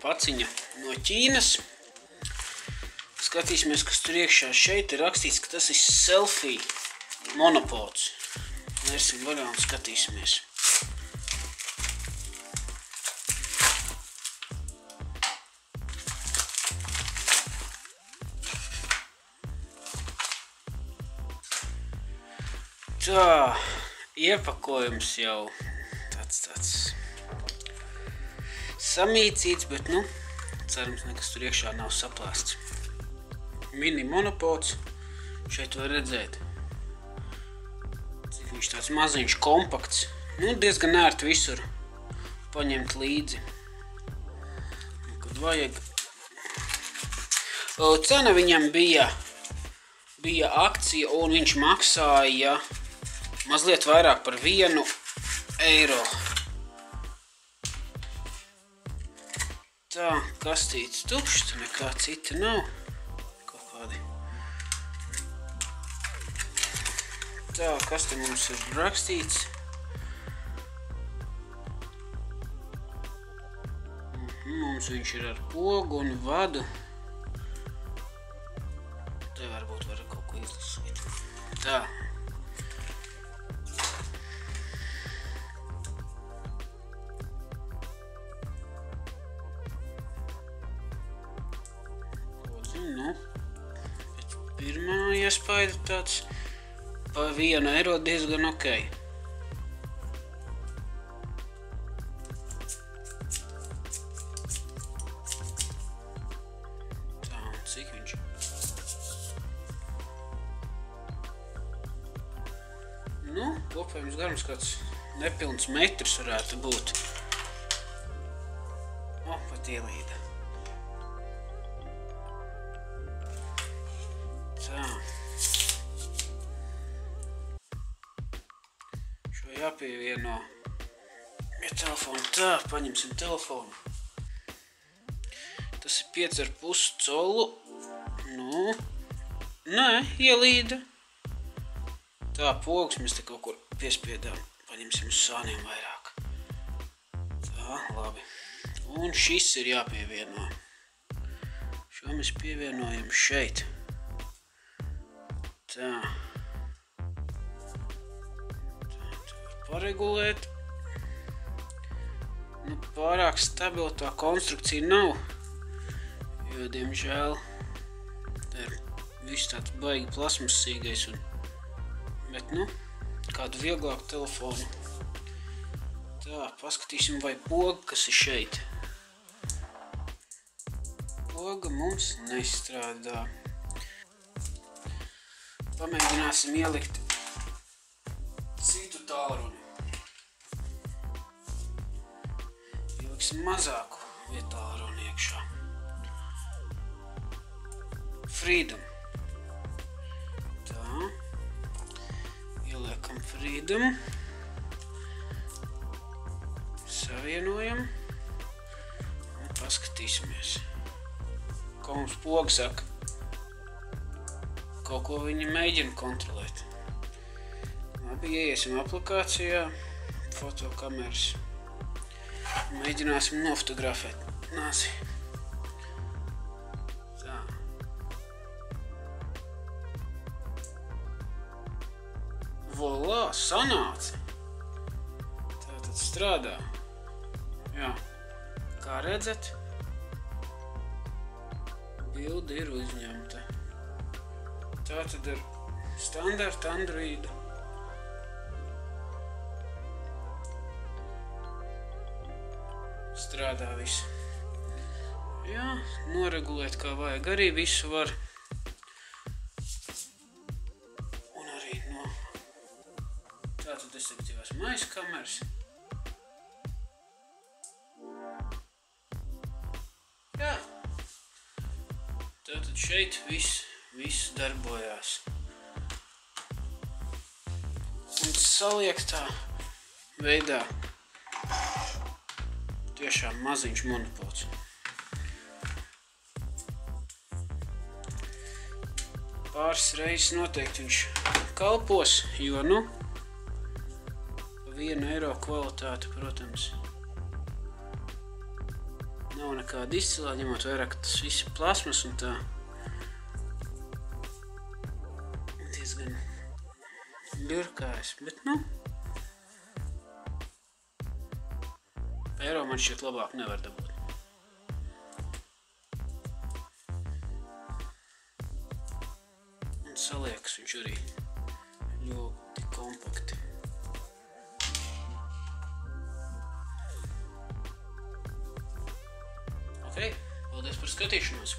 paciņa no Ķīnas. Skatīsimies, kas tur iekšā. Šeit ir rakstīts, ka tas ir selfie monopods. Vērsim vaļā un skatīsimies. Tā, iepakojums jau tāds samīcīts, bet, cerams, nekas tur iekšā nav saplāsts. Mini monopods, šeit var redzēt, cik viņš tāds maziņš, kompakts, diezgan ērti visur paņemt līdzi, kad vajag. Cena viņam bija akcija, un viņš maksāja mazliet vairāk par 1 eiro. Tā, kastītes tukšs, nekā cita nav. Kaut kādi. Tā, kas te mums ir rakstīts? Mums viņš ir ar pogu un vadu. Te varbūt var kaut ko izlasīt. Tā. Pirmā iespaida tāds par 1 eiro diezgan ok. Tā, cik viņš? Kopējums garums kāds nepilns metrs varētu būt. Pat ielīda. Tā. Šo jāpievieno pie telefona. Tā, paņemsim telefonu. Tas ir 5,5 colu. Nē, ielīda. Tā, pogas mēs te kaut kur piespiedām. Paņemsim uz sāniem vairāk. Tā, labi. Un šis ir jāpievieno. Šo mēs pievienojam šeit. Tā var paregulēt. Pārāk stabila tā konstrukcija nav, jo, diemžēl, tā ir viss tāds baigi plasmasīgais, bet, kādu vieglāku telefonu. Tā, paskatīsim, vai poga, kas ir šeit. Poga mums nestrādā. Pamēģināsim ielikt citu tālruni. Ieliksim mazāku vietālruni iekšā. Freedom. Tā. Ieliekam Freedom. Savienojam. Un paskatīsimies. Ko mums poga saka? Kaut ko viņi mēģina kontrolēt. Labi, ieiesim aplikācijā, fotokameras. Mēģināsim nofotografēt nāsi. Tā. Volā, sanāca. Tā tad strādā. Jā. Kā redzat, bilde ir uzņemta. Tā tad ir standarta Androidu. Strādā viss. Jā, noregulēt kā vajag. Arī visu var. Un arī no tātad destruktīvās maisa kameras. Jā. Tātad šeit viss darbojās. Un saliektā veidā tiešām maziņš monopods. Pāris reizes noteikti viņš kalpos, jo, pa 1 eiro kvalitāte, protams, Nav nekāda izcilā, ņemot vairāk, ka tas viss ir plasmas un tā. Diezgan ļurkājas, bet nu. Eiro man šķiet labāk nevar dabūt. Un saliekas viņš arī ļoti kompakti. Ok, paldies par skatīšanos!